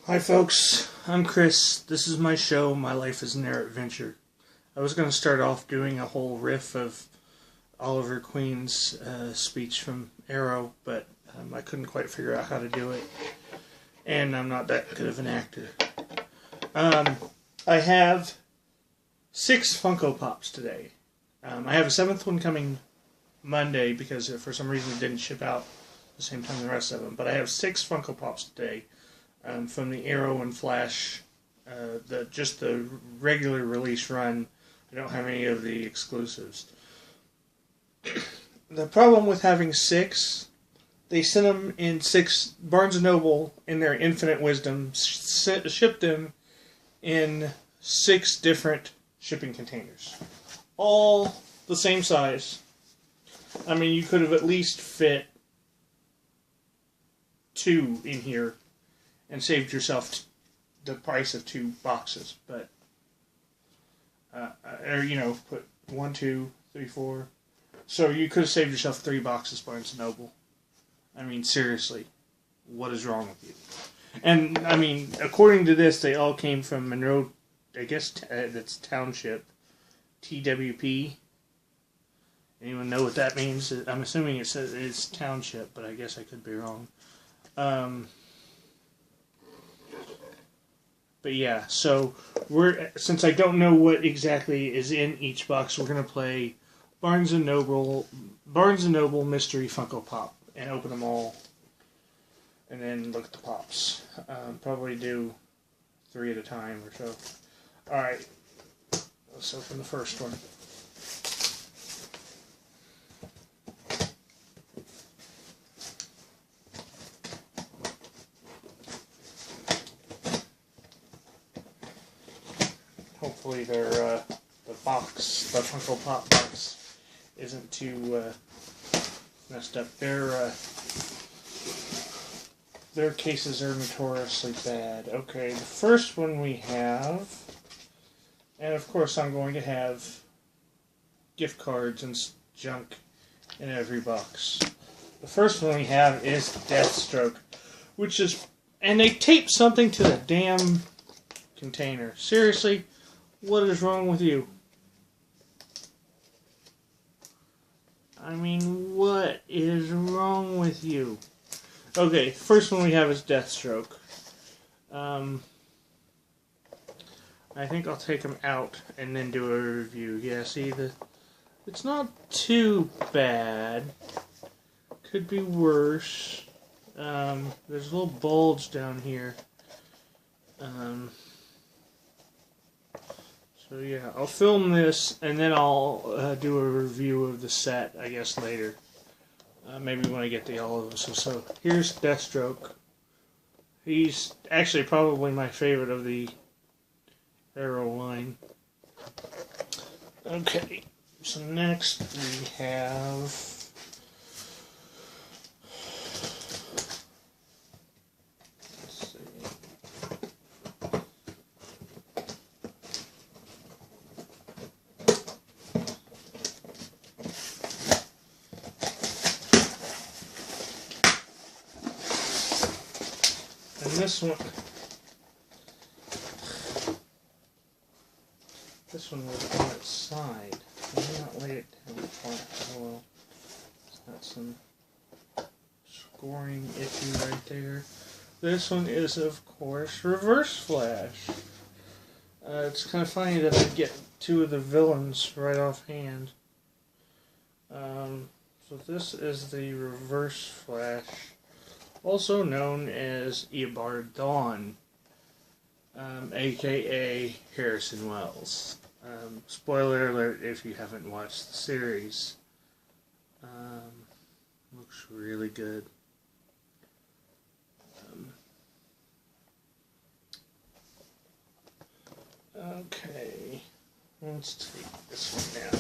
Hi folks, I'm Chris. This is my show, My Life is an Air Adventure. I was going to start off doing a whole riff of Oliver Queen's speech from Arrow, but I couldn't quite figure out how to do it, and I'm not that good of an actor. I have 6 Funko Pops today. I have a 7th one coming Monday because for some reason it didn't ship out the same time the rest of them, but I have 6 Funko Pops today. From the Arrow and Flash, just the regular release run. I don't have any of the exclusives. The problem with having 6, they sent them in 6, Barnes & Noble, in their infinite wisdom, shipped them in 6 different shipping containers. All the same size. I mean, you could have at least fit 2 in here and saved yourself the price of 2 boxes, but put 1, 2, 3, 4. So you could have saved yourself 3 boxes, Barnes & Noble. I mean, seriously, what is wrong with you? And I mean, according to this, they all came from Monroe. I guess that's Township, TWP. Anyone know what that means? I'm assuming it says it's Township, but I guess I could be wrong. But yeah, so since I don't know what exactly is in each box, we're gonna play Barnes & Noble Mystery Funko Pop and open them all, and then look at the pops. Probably do 3 at a time or so. All right, let's open the first one. Hopefully the Funko Pop box isn't too messed up. Their cases are notoriously bad. Okay, the first one we have, and of course I'm going to have gift cards and junk in every box. The first one we have is Deathstroke, and they taped something to the damn container. Seriously? What is wrong with you? I mean, what is wrong with you? Okay, first one we have is Deathstroke. I think I'll take him out and then do a review. Yeah, see, it's not too bad. Could be worse. There's a little bulge down here. So yeah, I'll film this, and then I'll do a review of the set, I guess, later. Maybe when I get the all of them. So here's Deathstroke. He's actually probably my favorite of the Arrow line. Okay, so next we have... And this one was on its side. I did not lay it down flat. Oh well. It's got some scoring issue right there. This one is, of course, Reverse Flash. It's kind of funny that I get 2 of the villains right offhand. So this is the Reverse Flash, also known as Eobard Thawne, aka Harrison Wells. Spoiler alert if you haven't watched the series. Looks really good. Okay, let's take this one now.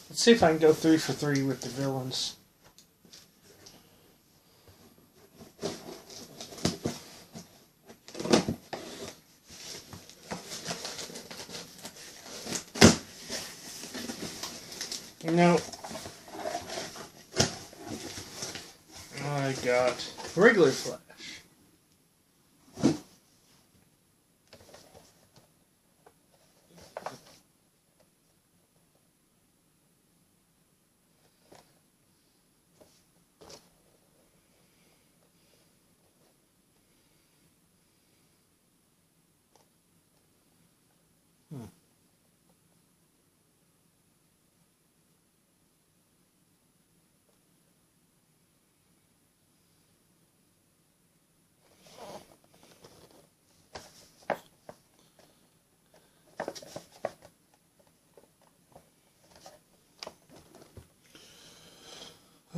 Let's see if I can go 3 for 3 with the villains. Nope. I got regular Flash.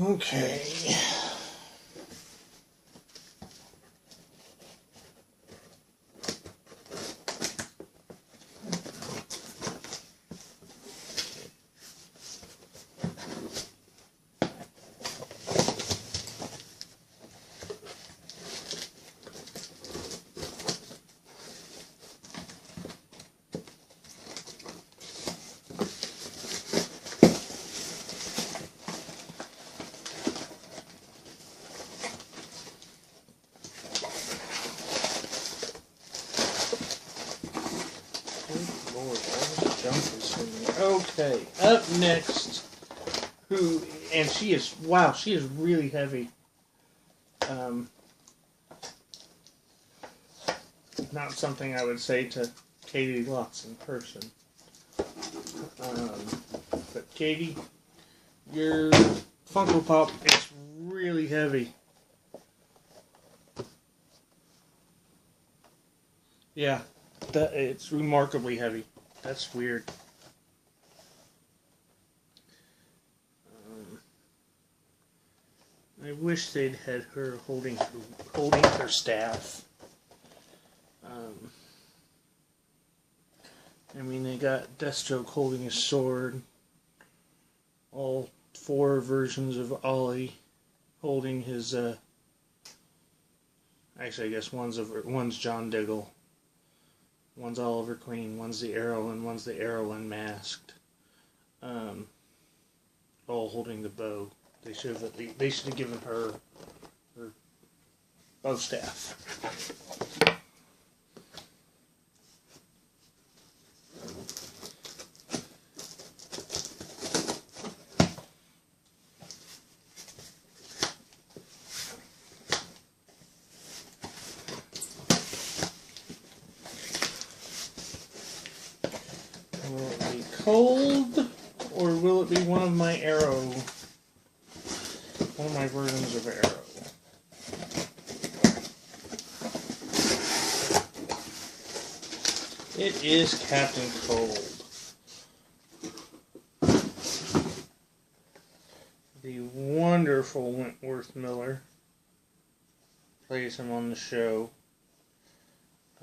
Okay. Okay, up next, and she is, wow, she is really heavy. Not something I would say to Katie Lotz in person. But Katie, your Funko Pop is really heavy. Yeah, it's remarkably heavy. That's weird. I wish they'd had her holding her staff. I mean, they got Deathstroke holding his sword. All 4 versions of Ollie holding his. Actually, I guess one's John Diggle, one's Oliver Queen, one's the Arrow, and one's the Arrow unmasked. All holding the bow. They should have given her bow staff. Will it be cold, or will it be one of my versions of Arrow? It is Captain Cold. The wonderful Wentworth Miller plays him on the show.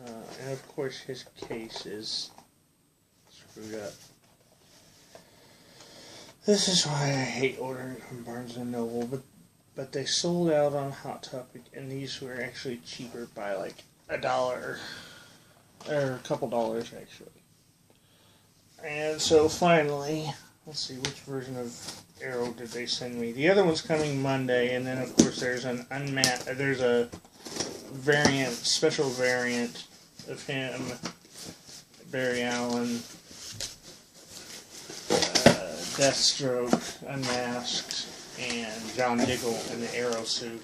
And of course his case is screwed up. This is why I hate ordering from Barnes & Noble, but they sold out on Hot Topic, and these were actually cheaper by like $1, or a couple dollars actually. And so finally, let's see, which version of Arrow did they send me? The other one's coming Monday, and then of course there's a special variant of him, Barry Allen, Deathstroke unmasked, and John Diggle in the Arrow suit.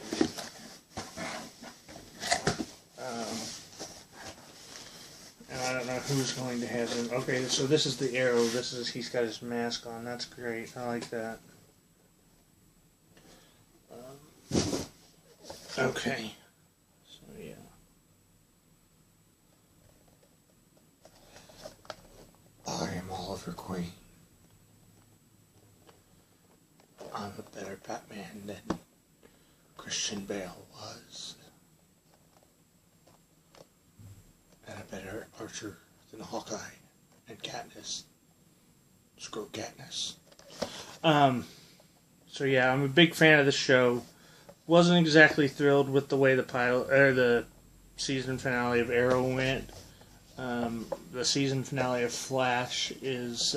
And I don't know who's going to have him. Okay, so this is the Arrow. He's got his mask on. That's great. I like that. Okay. So yeah. I am Oliver Queen. I'm a better Batman than Christian Bale was. And a better Archer than Hawkeye and Katniss. Screw Katniss. So yeah, I'm a big fan of the show. Wasn't exactly thrilled with the way the season finale of Arrow went. The season finale of Flash is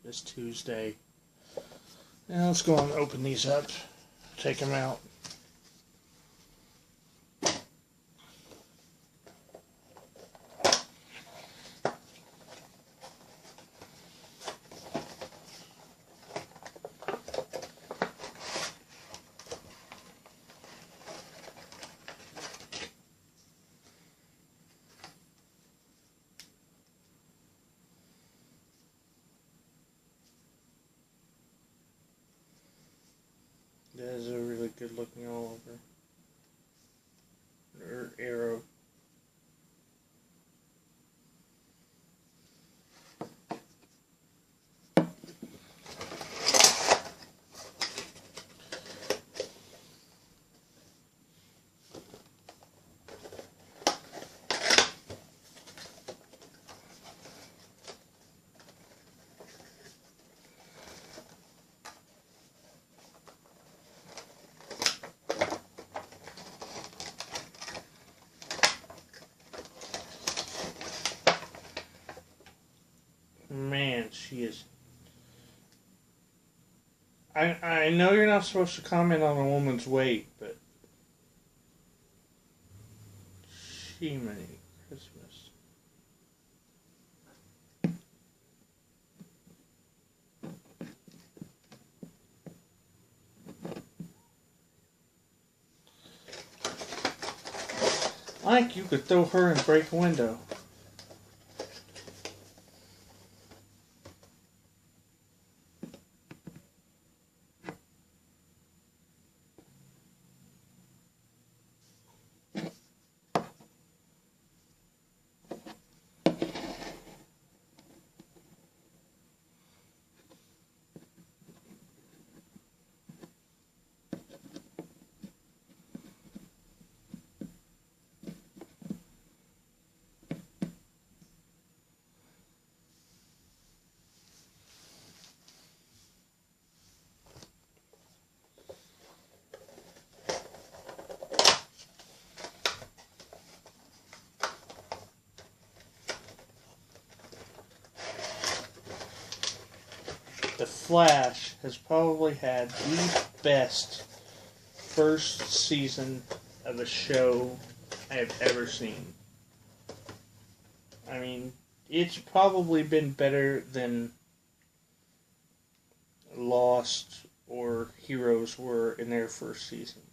this Tuesday. Now let's go and open these up. Take them out. That is a really good looking Oliver. Or Arrow. she is. I know you're not supposed to comment on a woman's weight, but Shiminy Christmas. Like you could throw her and break a window. The Flash has probably had the best first season of a show I have ever seen. I mean, it's probably been better than Lost or Heroes were in their first season.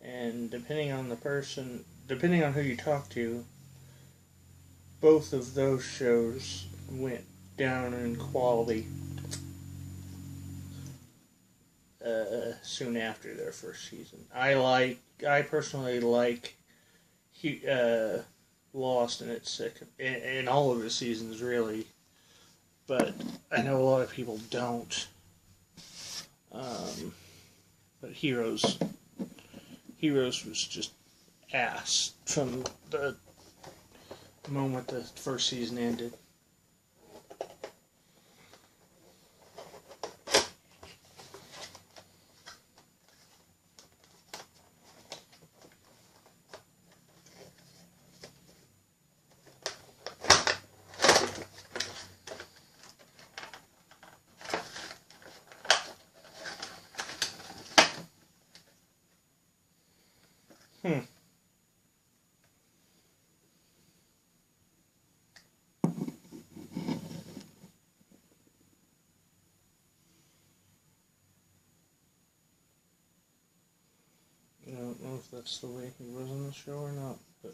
And depending on the person, depending on who you talk to, both of those shows went down in quality soon after their first season. I personally like Lost in its second, in all of its seasons really, but I know a lot of people don't. But Heroes was just ass from the moment the first season ended. I don't know if that's the way he was on the show or not, but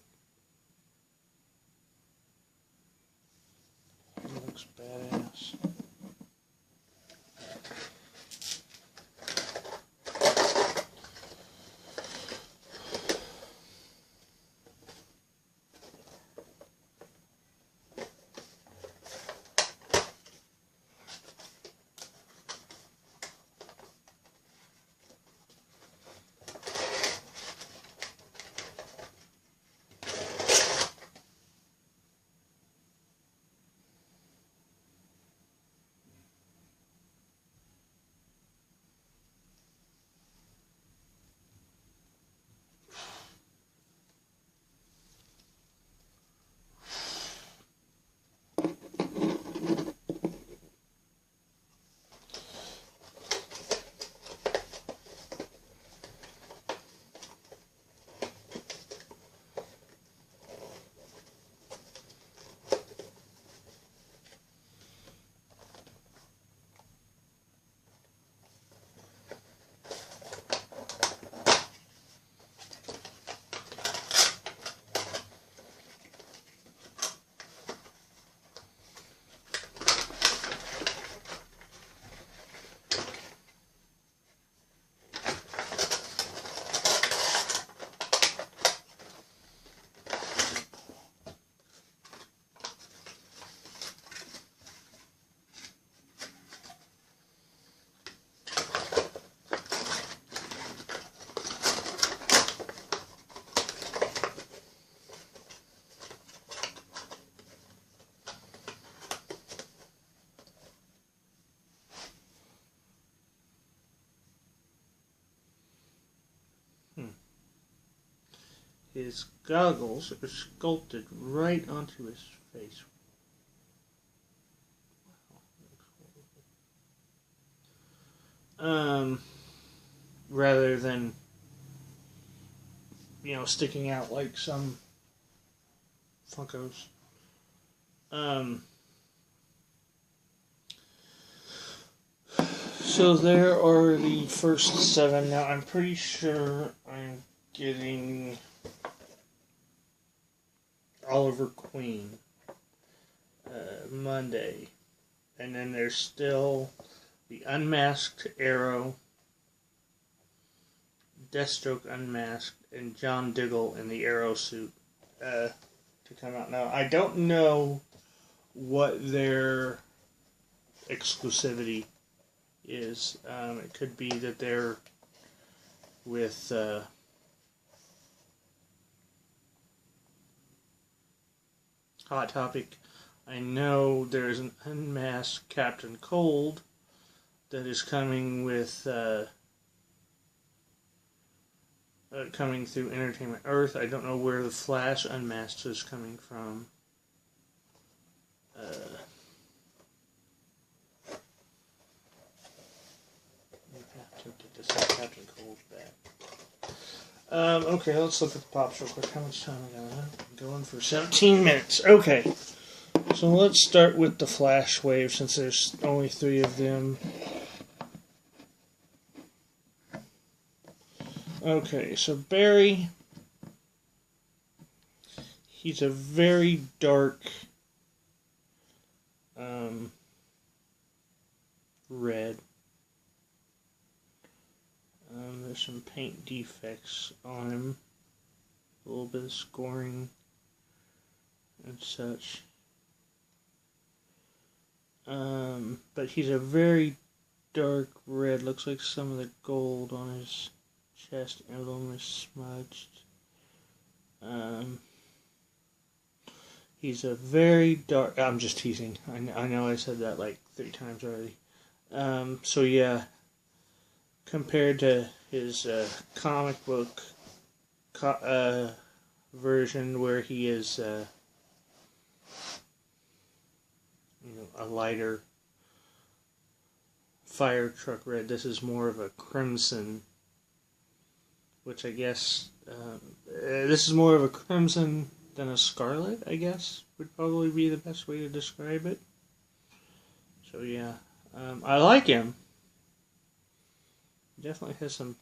he looks badass. His goggles are sculpted right onto his face. rather than, sticking out like some Funkos. So there are the first 7. Now I'm pretty sure I'm getting Oliver Queen Monday. And then there's still the Unmasked Arrow, Deathstroke Unmasked, and John Diggle in the Arrow suit to come out. Now, I don't know what their exclusivity is. It could be that they're with Hot Topic. I know there's an unmasked Captain Cold that is coming with coming through Entertainment Earth. I don't know where the Flash Unmasked is coming from. Captain Cold back. Okay, let's look at the pops real quick. How much time I got? I'm going for 17 minutes. Okay, so let's start with the Flash Wave since there's only 3 of them. Okay, so Barry, he's a very dark red. There's some paint defects on him, a little bit of scoring and such. But he's a very dark red. Looks like some of the gold on his chest emblem is smudged. He's a very dark... I'm just teasing. I know I said that like 3 times already. So yeah, compared to his comic book version where he is a lighter fire truck red, this is more of a crimson, which I guess this is more of a crimson than a scarlet, I guess would probably be the best way to describe it. So yeah, I like him. Definitely has some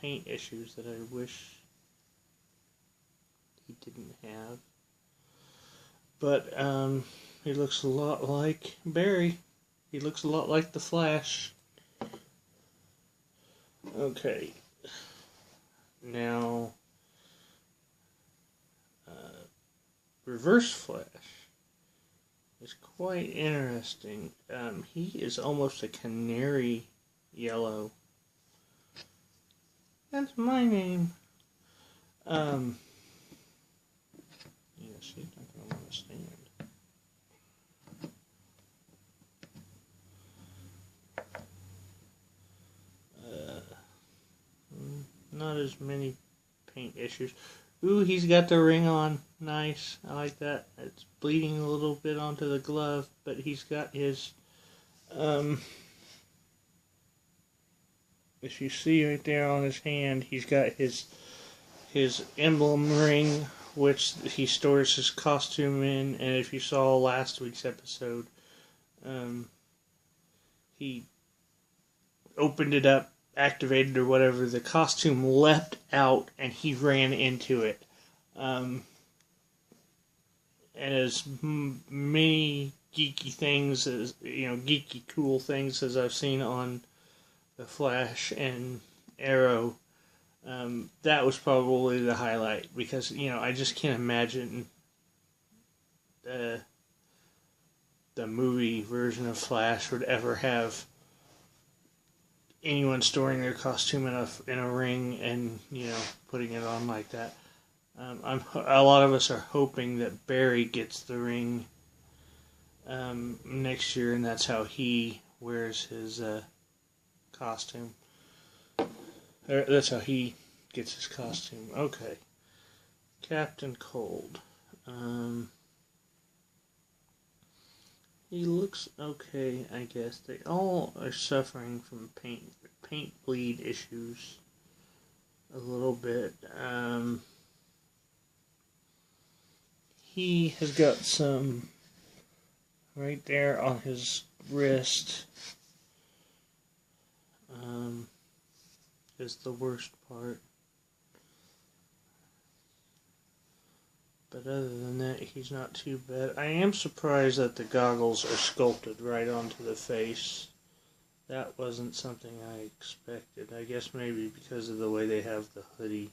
paint issues that I wish he didn't have. But he looks a lot like Barry. He looks a lot like the Flash. Okay. Now, Reverse Flash is quite interesting. He is almost a canary yellow. That's my name. Yeah, she's not going to want to stand. Not as many paint issues. Ooh, he's got the ring on. Nice. I like that. It's bleeding a little bit onto the glove, but he's got his if you see right there on his hand, he's got his emblem ring, which he stores his costume in. And if you saw last week's episode, he opened it up, activated or whatever, the costume leapt out and he ran into it. And as many geeky things as, geeky cool things as I've seen on the Flash and Arrow, that was probably the highlight, because, I just can't imagine the movie version of Flash would ever have anyone storing their costume in a ring and putting it on like that. A lot of us are hoping that Barry gets the ring next year, and that's how he wears his costume. That's how he gets his costume. Okay, Captain Cold. he looks okay, I guess. They all are suffering from paint bleed issues a little bit. He has got some right there on his wrist. Is the worst part. But other than that, he's not too bad. I am surprised that the goggles are sculpted right onto the face. That wasn't something I expected. I guess maybe because of the way they have the hoodie.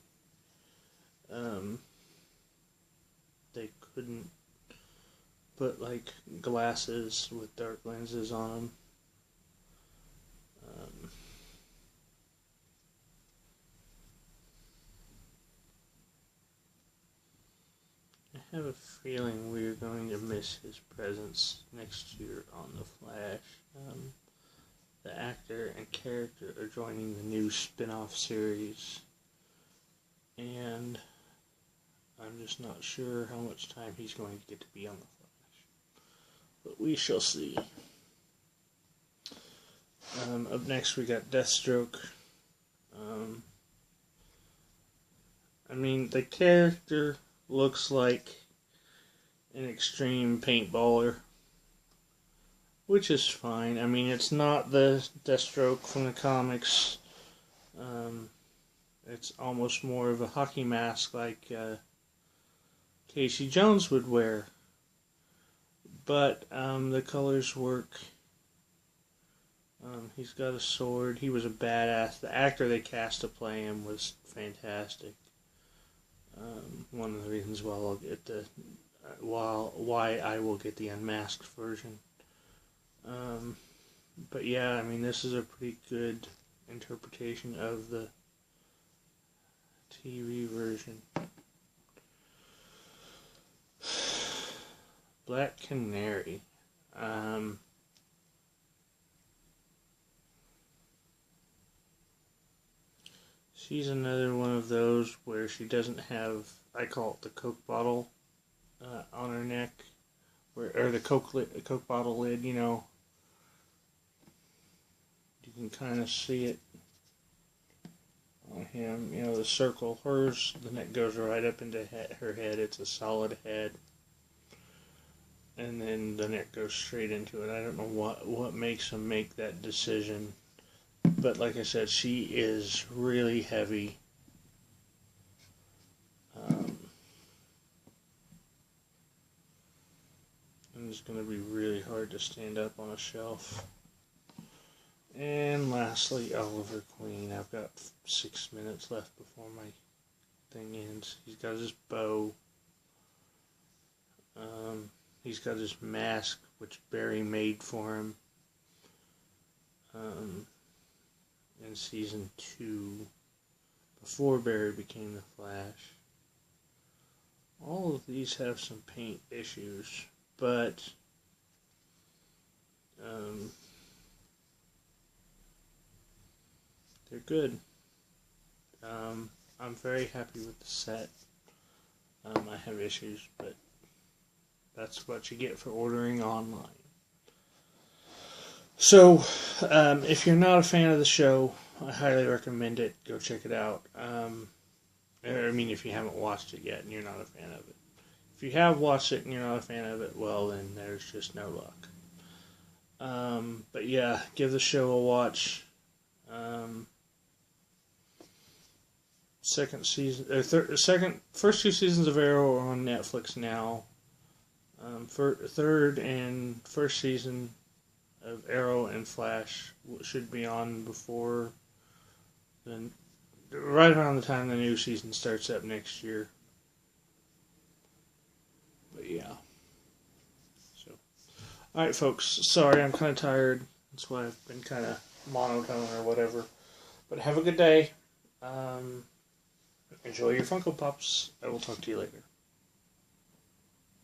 They couldn't put like glasses with dark lenses on them. I have a feeling we're going to miss his presence next year on The Flash. The actor and character are joining the new spin-off series, and I'm just not sure how much time he's going to get to be on The Flash. But we shall see. Up next we got Deathstroke. I mean, the character looks like an extreme paintballer, which is fine. I mean, it's not the Deathstroke from the comics. It's almost more of a hockey mask like Casey Jones would wear. But the colors work. He's got a sword. He was a badass. The actor they cast to play him was fantastic. One of the reasons why I will get the unmasked version. But yeah, I mean, this is a pretty good interpretation of the TV version. Black Canary. She's another one of those where she doesn't have, I call it the Coke bottle on her neck, or the Coke bottle lid, you know. You can kind of see it on him, you know, the circle. Hers, the neck goes right up into her head. It's a solid head. And then the neck goes straight into it. I don't know what makes them make that decision. But like I said, she is really heavy. And it's going to be really hard to stand up on a shelf. And lastly, Oliver Queen. I've got 6 minutes left before my thing ends. He's got his bow. He's got his mask, which Barry made for him. In season 2, before Barry became the Flash. All of these have some paint issues, but they're good. I'm very happy with the set. I have issues, but that's what you get for ordering online. So, if you're not a fan of the show, I highly recommend it. Go check it out. I mean, if you haven't watched it yet and you're not a fan of it. If you have watched it and you're not a fan of it, well, then there's just no luck. But yeah, give the show a watch. First 2 seasons of Arrow are on Netflix now. Third and first season of Arrow and Flash should be on before then, right around the time the new season starts up next year. But yeah. So, alright folks, sorry I'm kind of tired. That's why I've been kind of monotone or whatever. But have a good day. Enjoy your Funko Pops. I will talk to you later.